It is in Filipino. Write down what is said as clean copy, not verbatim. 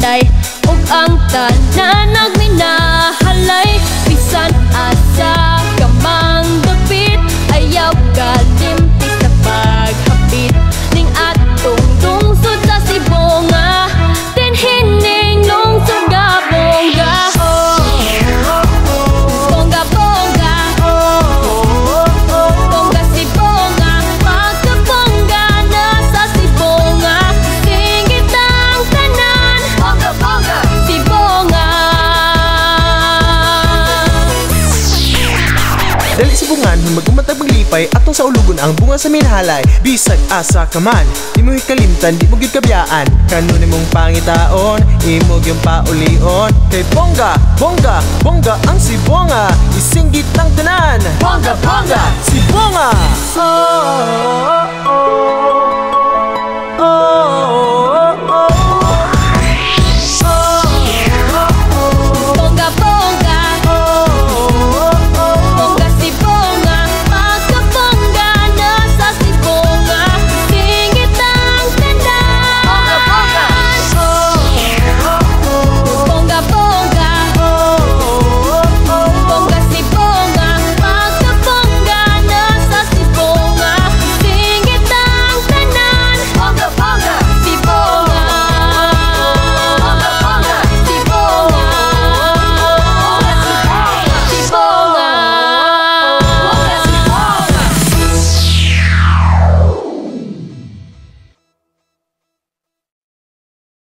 balay ug ang tanan nagminahalay. Bisan asa ka mang dapit, ayaw kalimti sa paghapit ning atong lungsod sa Sibonga, dinhining lungsod nga bongga. Bongga bongga, bongga Sibonga, pagkabongga na sa Sibonga, singit ang tanan. Bongga bongga Sibonga. Dali Sibongan, magkumatag maglipay atong sa ulugon ang bunga sa minhalay. Bisag asa ka man, di mo hikalimtan, di mo gyud kabyaan. Kanon imong pangitaon, imog yung paulion. Kay bongga, bongga, bongga ang Sibonga, isinggit ang tanan. Bongga, bongga, Sibonga. Oh, oh, oh.